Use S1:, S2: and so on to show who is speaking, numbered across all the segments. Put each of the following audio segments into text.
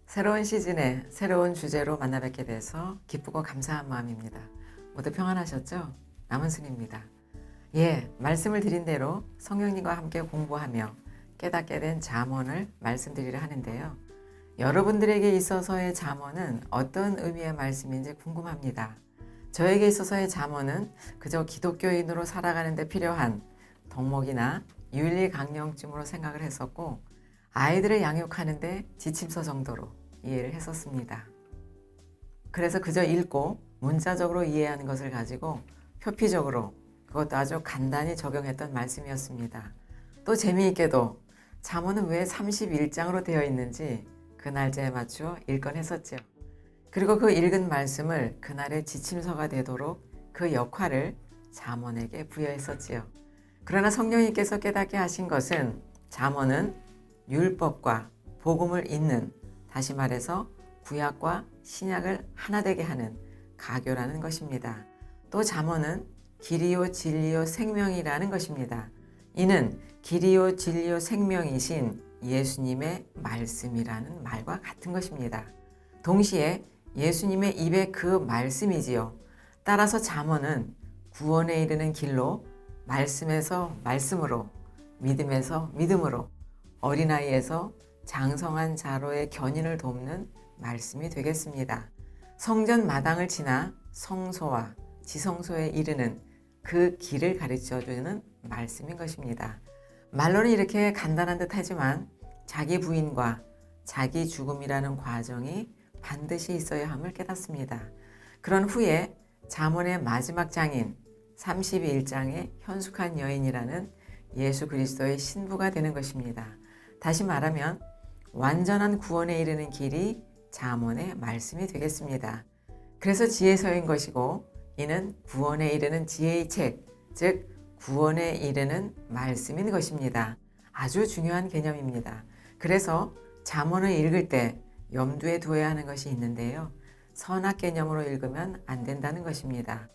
S1: 새로운 시즌에 새로운 주제로 만나 뵙게 돼서 기쁘고 감사한 마음입니다. 모두 평안하셨죠? 남은순입니다. 말씀을 드린 대로 성령님과 함께 공부하며 깨닫게 된 잠언을 말씀드리려 하는데요. 여러분들에게 있어서의 잠언은 어떤 의미의 말씀인지 궁금합니다. 저에게 있어서의 잠언은 그저 기독교인으로 살아가는 데 필요한 덕목이나 윤리 강령쯤으로 생각을 했었고, 아이들을 양육하는데 지침서 정도로 이해를 했었습니다. 그래서 그저 읽고 문자적으로 이해하는 것을 가지고 표피적으로, 그것도 아주 간단히 적용했던 말씀이었습니다. 또 재미있게도 잠언은 왜 31장으로 되어 있는지 그 날짜에 맞추어 읽곤 했었죠. 그리고 그 읽은 말씀을 그날의 지침서가 되도록 그 역할을 잠언에게 부여했었지요. 그러나 성령님께서 깨닫게 하신 것은 잠언은 율법과 복음을 잇는, 다시 말해서 구약과 신약을 하나 되게 하는 가교라는 것입니다. 또 잠언은 길이요 진리요 생명이라는 것입니다. 이는 길이요 진리요 생명이신 예수님의 말씀이라는 말과 같은 것입니다. 동시에 예수님의 입의 그 말씀이지요. 따라서 잠언은 구원에 이르는 길로, 말씀에서 말씀으로, 믿음에서 믿음으로, 어린아이에서 장성한 자로의 견인을 돕는 말씀이 되겠습니다. 성전 마당을 지나 성소와 지성소에 이르는 그 길을 가르쳐주는 말씀인 것입니다. 말로는 이렇게 간단한 듯 하지만 자기 부인과 자기 죽음이라는 과정이 반드시 있어야 함을 깨닫습니다. 그런 후에 잠언의 마지막 장인 31장의 현숙한 여인이라는 예수 그리스도의 신부가 되는 것입니다. 다시 말하면 완전한 구원에 이르는 길이 잠언의 말씀이 되겠습니다. 그래서 지혜서인 것이고, 이는 구원에 이르는 지혜의 책, 즉 구원에 이르는 말씀인 것입니다. 아주 중요한 개념입니다. 그래서 잠언을 읽을 때 염두에 두어야 하는 것이 있는데요. 선악 개념으로 읽으면 안 된다는 것입니다.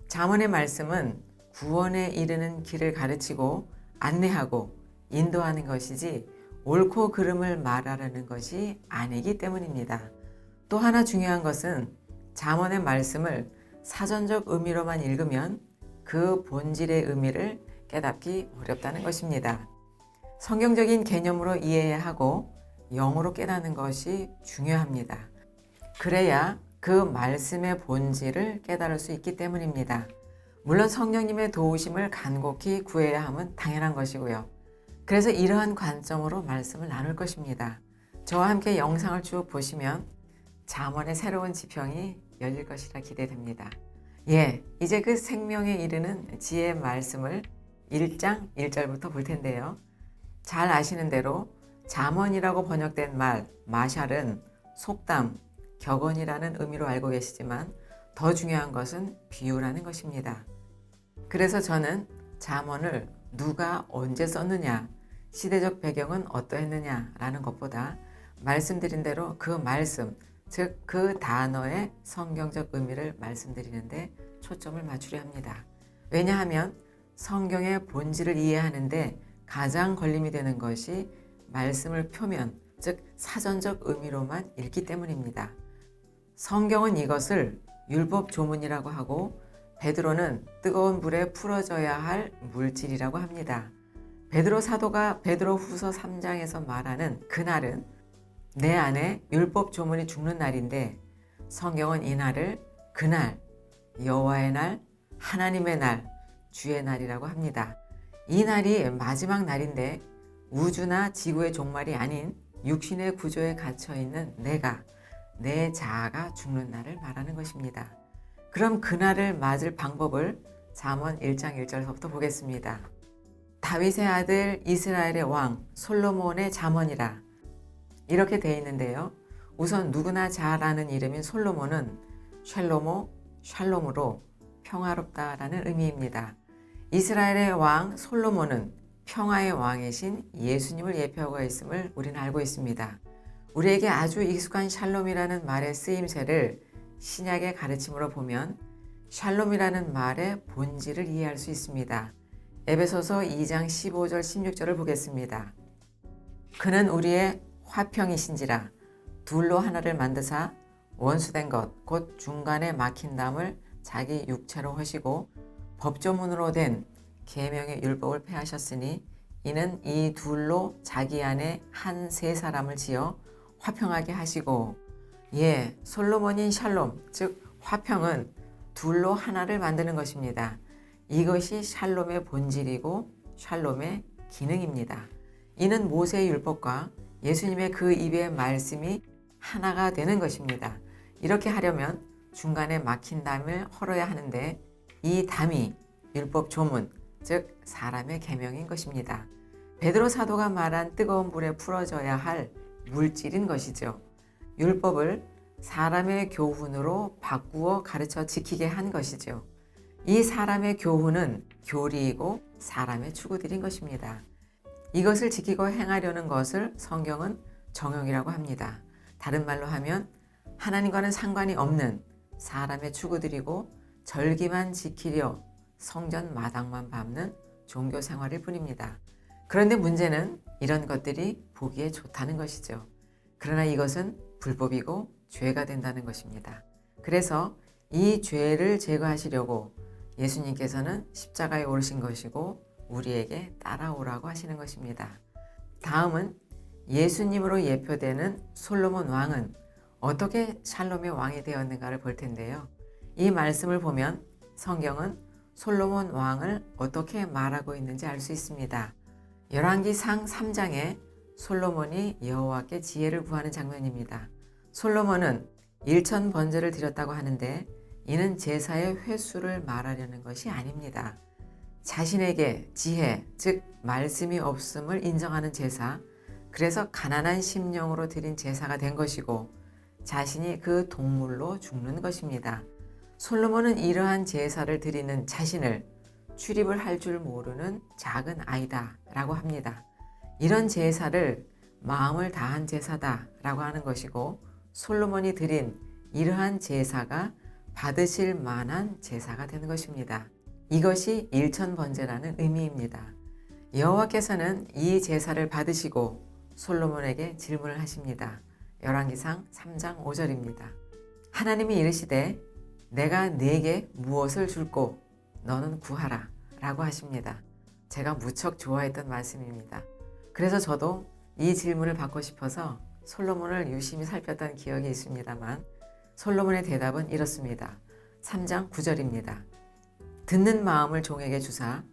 S1: 잠언의 말씀은 구원에 이르는 길을 가르치고 안내하고 인도하는 것이지 옳고 그름을 말하라는 것이 아니기 때문입니다. 또 하나 중요한 것은 잠언의 말씀을 사전적 의미로만 읽으면 그 본질의 의미를 깨닫기 어렵다는 것입니다. 성경적인 개념으로 이해해야 하고 영어로 깨닫는 것이 중요합니다. 그래야 그 말씀의 본질을 깨달을 수 있기 때문입니다. 물론 성령님의 도우심을 간곡히 구해야 함은 당연한 것이고요. 그래서 이러한 관점으로 말씀을 나눌 것입니다. 저와 함께 영상을 쭉 보시면 잠언의 새로운 지평이 열릴 것이라 기대됩니다. 이제 그 생명에 이르는 지혜의 말씀을 1장 1절부터 볼 텐데요. 잘 아시는 대로 잠언이라고 번역된 말 마샬은 속담, 격언이라는 의미로 알고 계시지만 더 중요한 것은 비유라는 것입니다. 그래서 저는 잠언을 누가 언제 썼느냐, 시대적 배경은 어떠했느냐라는 것보다 말씀드린 대로 그 말씀, 즉 그 단어의 성경적 의미를 말씀드리는데 초점을 맞추려 합니다. 왜냐하면 성경의 본질을 이해하는데 가장 걸림이 되는 것이 말씀을 표면, 즉 사전적 의미로만 읽기 때문입니다. 성경은 이것을 율법 조문이라고 하고, 베드로는 뜨거운 불에 풀어져야 할 물질이라고 합니다. 베드로 사도가 베드로 후서 3장에서 말하는 그날은 내 안에 율법 조문이 죽는 날인데, 성경은 이 날을 그날, 여호와의 날, 하나님의 날, 주의 날이라고 합니다. 이 날이 마지막 날인데 우주나 지구의 종말이 아닌 육신의 구조에 갇혀있는 내 자아가 죽는 날을 말하는 것입니다. 그럼 그날을 맞을 방법을 잠언 1장 1절부터 보겠습니다. 다윗의 아들 이스라엘의 왕 솔로몬의 잠언이라, 이렇게 되어 있는데요. 우선 누구나 잘 아는 이름인 솔로몬은 샬롬으로 평화롭다라는 의미입니다. 이스라엘의 왕 솔로몬은 평화의 왕이신 예수님을 예표하고 있음을 우리는 알고 있습니다. 우리에게 아주 익숙한 샬롬이라는 말의 쓰임새를 신약의 가르침으로 보면 샬롬이라는 말의 본질을 이해할 수 있습니다. 에베소서 2장 15절 16절을 보겠습니다. 그는 우리의 화평이신지라 둘로 하나를 만드사 원수된 것 곧 중간에 막힌 담을 자기 육체로 하시고 법조문으로 된 계명의 율법을 폐하셨으니 이는 이 둘로 자기 안에 한 세 사람을 지어 화평하게 하시고 솔로몬인 샬롬 즉 화평은 둘로 하나를 만드는 것입니다. 이것이 샬롬의 본질이고 샬롬의 기능입니다. 이는 모세의 율법과 예수님의 그 입의 말씀이 하나가 되는 것입니다. 이렇게 하려면 중간에 막힌 담을 헐어야 하는데 이 담이 율법 조문, 즉 사람의 계명인 것입니다. 베드로 사도가 말한 뜨거운 불에 풀어져야 할 물질인 것이죠. 율법을 사람의 교훈으로 바꾸어 가르쳐 지키게 한 것이죠. 이 사람의 교훈은 교리이고 사람의 추구들인 것입니다. 이것을 지키고 행하려는 것을 성경은 정욕이라고 합니다. 다른 말로 하면 하나님과는 상관이 없는 사람의 추구들이고 절기만 지키려 성전 마당만 밟는 종교 생활일 뿐입니다. 그런데 문제는 이런 것들이 보기에 좋다는 것이죠. 그러나 이것은 불법이고 죄가 된다는 것입니다. 그래서 이 죄를 제거하시려고 예수님께서는 십자가에 오르신 것이고 우리에게 따라오라고 하시는 것입니다. 다음은 예수님으로 예표되는 솔로몬 왕은 어떻게 샬롬의 왕이 되었는가를 볼 텐데요. 이 말씀을 보면 성경은 솔로몬 왕을 어떻게 말하고 있는지 알 수 있습니다. 열왕기상 3장에 솔로몬이 여호와께 지혜를 구하는 장면입니다. 솔로몬은 1000번제를 드렸다고 하는데 이는 제사의 횟수를 말하려는 것이 아닙니다. 자신에게 지혜, 즉 말씀이 없음을 인정하는 제사, 그래서 가난한 심령으로 드린 제사가 된 것이고 자신이 그 동물로 죽는 것입니다. 솔로몬은 이러한 제사를 드리는 자신을 출입을 할 줄 모르는 작은 아이다 라고 합니다. 이런 제사를 마음을 다한 제사다 라고 하는 것이고 솔로몬이 드린 이러한 제사가 받으실 만한 제사가 되는 것입니다. 이것이 1000번제라는 의미입니다. 여호와께서는 이 제사를 받으시고 솔로몬에게 질문을 하십니다. 열왕기상 3장 5절입니다. 하나님이 이르시되 내가 네게 무엇을 줄꼬 너는 구하라 라고 하십니다. 제가 무척 좋아했던 말씀입니다. 그래서 저도 이 질문을 받고 싶어서 솔로몬을 유심히 살폈던 기억이 있습니다만 솔로몬의 대답은 이렇습니다. 3장 9절입니다. 듣는 마음을 종에게 주사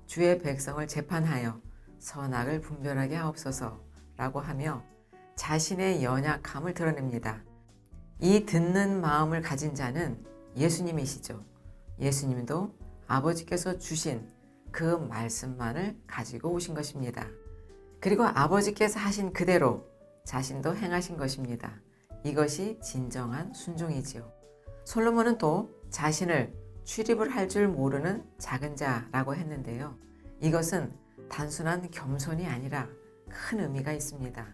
S1: 주의 백성을 재판하여 선악을 분별하게 하옵소서 라고 하며 자신의 연약함을 드러냅니다. 이 듣는 마음을 가진 자는 예수님이시죠. 예수님도 아버지께서 주신 그 말씀만을 가지고 오신 것입니다. 그리고 아버지께서 하신 그대로 자신도 행하신 것입니다. 이것이 진정한 순종이지요. 솔로몬은 또 자신을 출입을 할 줄 모르는 작은 자라고 했는데요. 이것은 단순한 겸손이 아니라 큰 의미가 있습니다.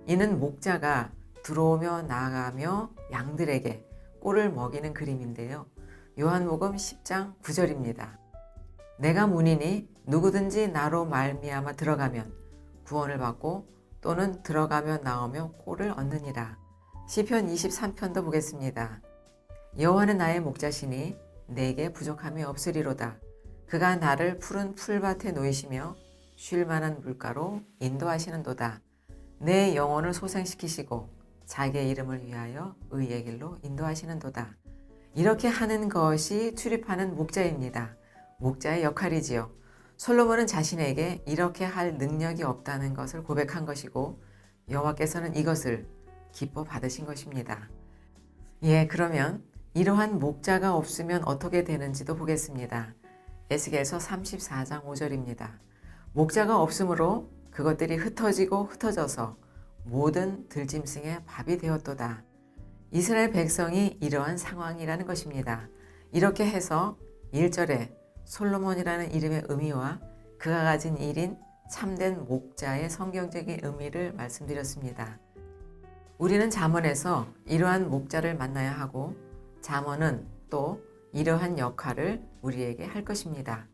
S1: 이는 목자가 들어오며 나가며 양들에게 꼴을 먹이는 그림인데요. 요한복음 10장 9절입니다. 내가 문이니 누구든지 나로 말미암아 들어가면 구원을 받고 또는 들어가며 나오며 꼴을 얻느니라. 시편 23편도 보겠습니다. 여호와는 나의 목자시니 내게 부족함이 없으리로다. 그가 나를 푸른 풀밭에 놓이시며 쉴 만한 물가로 인도하시는도다. 내 영혼을 소생시키시고 자기의 이름을 위하여 의의 길로 인도하시는도다. 이렇게 하는 것이 출입하는 목자입니다. 목자의 역할이지요. 솔로몬은 자신에게 이렇게 할 능력이 없다는 것을 고백한 것이고 여호와께서는 이것을 기뻐 받으신 것입니다. 그러면 이러한 목자가 없으면 어떻게 되는지도 보겠습니다. 에스겔서 34장 5절입니다. 목자가 없으므로 그것들이 흩어지고 흩어져서 모든 들짐승의 밥이 되었도다. 이스라엘 백성이 이러한 상황이라는 것입니다. 이렇게 해서 1절에 솔로몬이라는 이름의 의미와 그가 가진 일인 참된 목자의 성경적인 의미를 말씀드렸습니다. 우리는 잠언에서 이러한 목자를 만나야 하고 잠언은 또 이러한 역할을 우리에게 할 것입니다.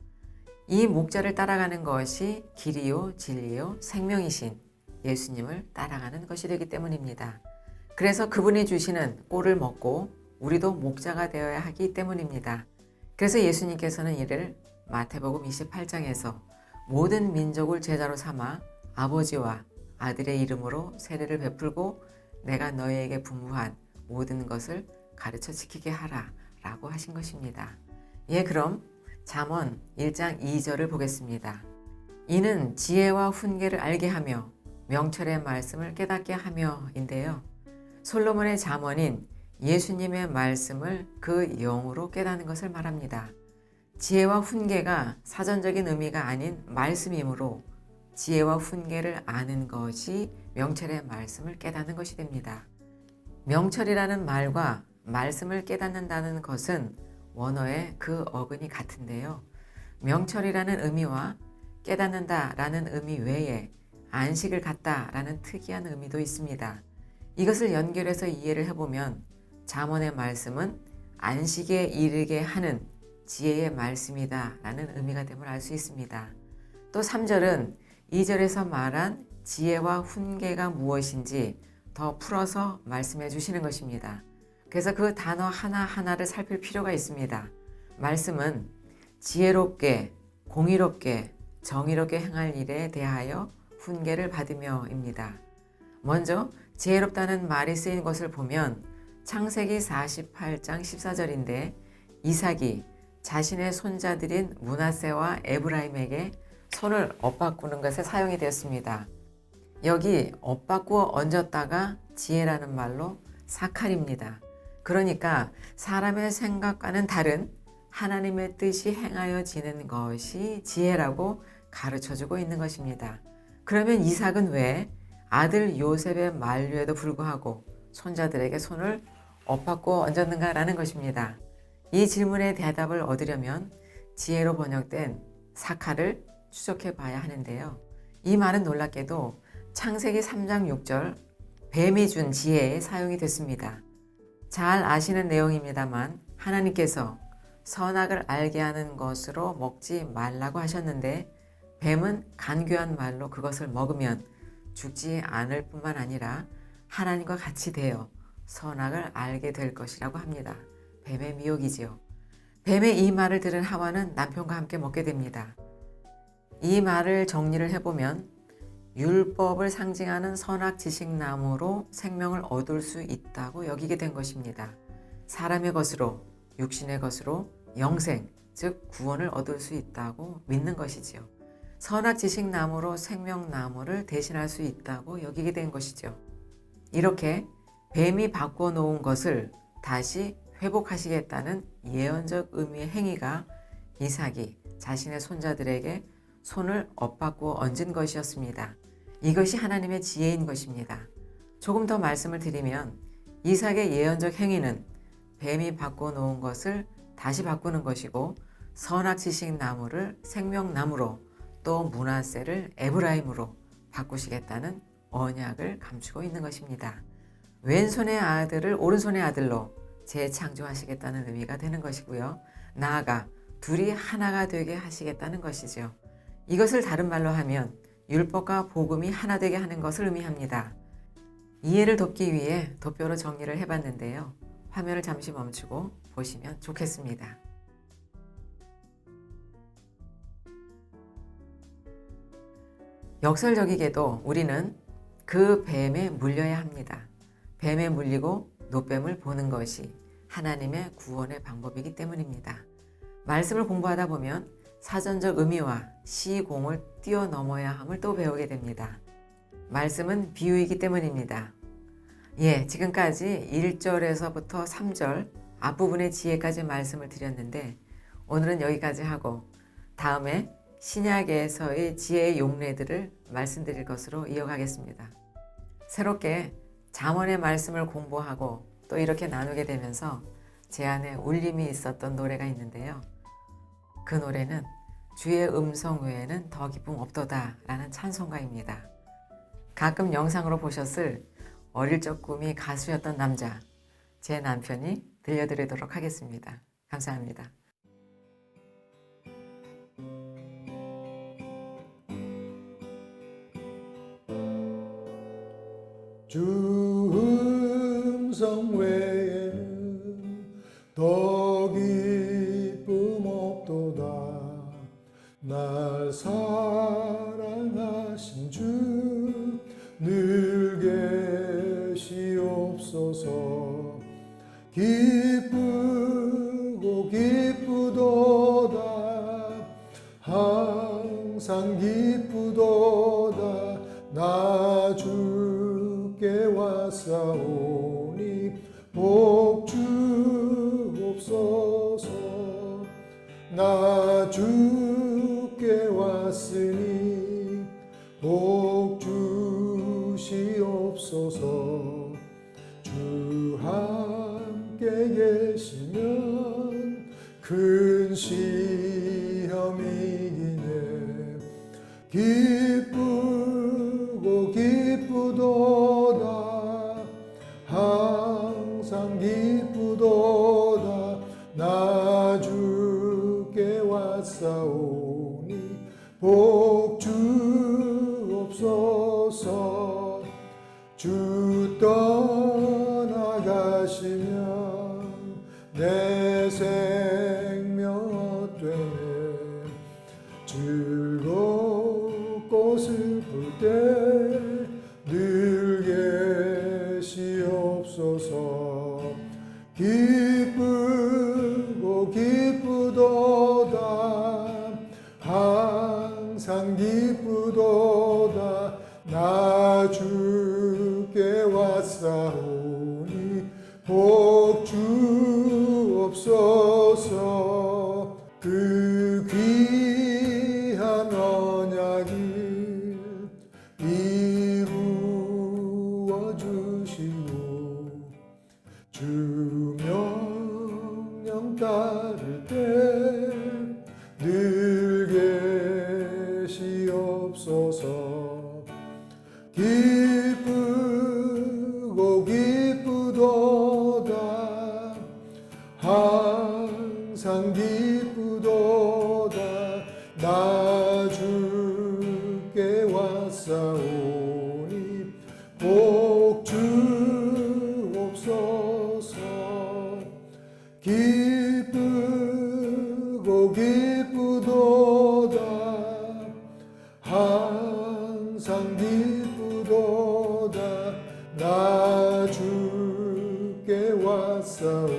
S1: 이 목자를 따라가는 것이 길이요 진리요 생명이신 예수님을 따라가는 것이 되기 때문입니다. 그래서 그분이 주시는 꼴을 먹고 우리도 목자가 되어야 하기 때문입니다. 그래서 예수님께서는 이를 마태복음 28장에서 모든 민족을 제자로 삼아 아버지와 아들의 이름으로 세례를 베풀고 내가 너희에게 분부한 모든 것을 가르쳐 지키게 하라 라고 하신 것입니다. 예, 그럼 잠언 1장 2절을 보겠습니다. 이는 지혜와 훈계를 알게 하며 명철의 말씀을 깨닫게 하며 인데요. 솔로몬의 잠언인 예수님의 말씀을 그 영으로 깨닫는 것을 말합니다. 지혜와 훈계가 사전적인 의미가 아닌 말씀이므로 지혜와 훈계를 아는 것이 명철의 말씀을 깨닫는 것이 됩니다. 명철이라는 말과 말씀을 깨닫는다는 것은 원어의 그 어근이 같은데요. 명철이라는 의미와 깨닫는다라는 의미 외에 안식을 갖다라는 특이한 의미도 있습니다. 이것을 연결해서 이해를 해보면 잠언의 말씀은 안식에 이르게 하는 지혜의 말씀이다 라는 의미가 됨을 알 수 있습니다. 또 3절은 2절에서 말한 지혜와 훈계가 무엇인지 더 풀어서 말씀해 주시는 것입니다. 그래서 그 단어 하나하나를 살필 필요가 있습니다. 말씀은 지혜롭게, 공의롭게, 정의롭게 행할 일에 대하여 훈계를 받으며입니다. 먼저 지혜롭다는 말이 쓰인 것을 보면 창세기 48장 14절인데 이삭이 자신의 손자들인 므낫세와 에브라임에게 손을 엇바꾸는 것에 사용이 되었습니다. 여기 엇바꾸어 얹었다가 지혜라는 말로 사칼입니다. 그러니까 사람의 생각과는 다른 하나님의 뜻이 행하여지는 것이 지혜라고 가르쳐주고 있는 것입니다. 그러면 이삭은 왜 아들 요셉의 만류에도 불구하고 손자들에게 손을 엇바꾸어 얹었는가라는 것입니다. 이 질문의 대답을 얻으려면 지혜로 번역된 사칼을 추적해 봐야 하는데요. 이 말은 놀랍게도 창세기 3장 6절 뱀이 준 지혜에 사용이 됐습니다. 잘 아시는 내용입니다만 하나님께서 선악을 알게 하는 것으로 먹지 말라고 하셨는데 뱀은 간교한 말로 그것을 먹으면 죽지 않을 뿐만 아니라 하나님과 같이 되어 선악을 알게 될 것이라고 합니다. 뱀의 미혹이지요. 뱀의 이 말을 들은 하와는 남편과 함께 먹게 됩니다. 이 말을 정리를 해보면 율법을 상징하는 선악지식나무로 생명을 얻을 수 있다고 여기게 된 것입니다. 사람의 것으로, 육신의 것으로 영생, 즉 구원을 얻을 수 있다고 믿는 것이지요. 선악지식나무로 생명나무를 대신할 수 있다고 여기게 된 것이죠. 이렇게 뱀이 바꿔놓은 것을 다시 회복하시겠다는 예언적 의미의 행위가 이삭이 자신의 손자들에게 손을 엇바꾸어 얹은 것이었습니다. 이것이 하나님의 지혜인 것입니다. 조금 더 말씀을 드리면 이삭의 예언적 행위는 뱀이 바꿔놓은 것을 다시 바꾸는 것이고 선악지식 나무를 생명나무로 또 므낫세를 에브라임으로 바꾸시겠다는 언약을 감추고 있는 것입니다. 왼손의 아들을 오른손의 아들로 재창조하시겠다는 의미가 되는 것이고요. 나아가 둘이 하나가 되게 하시겠다는 것이죠. 이것을 다른 말로 하면 율법과 복음이 하나 되게 하는 것을 의미합니다. 이해를 돕기 위해 도표로 정리를 해봤는데요. 화면을 잠시 멈추고 보시면 좋겠습니다. 역설적이게도 우리는 그 뱀에 물려야 합니다. 뱀에 물리고 노뱀을 보는 것이 하나님의 구원의 방법이기 때문입니다. 말씀을 공부하다 보면 사전적 의미와 시공을 뛰어넘어야 함을 또 배우게 됩니다. 말씀은 비유이기 때문입니다. 지금까지 1절에서부터 3절 앞부분의 지혜까지 말씀을 드렸는데 오늘은 여기까지 하고 다음에 신약에서의 지혜의 용례들을 말씀드릴 것으로 이어가겠습니다. 새롭게 잠언의 말씀을 공부하고 또 이렇게 나누게 되면서 제 안에 울림이 있었던 노래가 있는데요. 그 노래는 주의 음성 외에는 더 기쁨 없도다 라는 찬송가입니다. 가끔 영상으로 보셨을 어릴 적 꿈이 가수였던 남자, 제 남편이 들려드리도록 하겠습니다. 감사합니다.
S2: 주 충성 외에는 더 기쁨 없도다. 날 사랑하신 주 늘 계시옵소서. 기쁘고 기쁘도다. 항상 기쁘도다. 나 주께 왔사오니 복 주옵소서. 나 주께 왔으니 복 주시옵소서. 주 함께 계시면 큰 시험이 이기네. 기쁘고 기쁘도다. 항상 기쁘도다. 나 주께 왔사오니 복 주옵소서. 주 떠나가시면 내 생명 헛되네. 즐겁고 슬플 때 늘 계시옵소서. 기쁘고 기쁘도다. 항상 기쁘도다. 나 주께 왔사오니 복 주옵소서. 그 귀한 언약을 이루어 주시고 주 명령 따를 때 늘 계시옵소서. 기쁘고 기쁘도다. 항상 기쁘도다. 나 주께 왔사오니 복 주옵소서. 기쁘고 기쁘도다. 항상 기쁘도다. 나 주께 왔사오니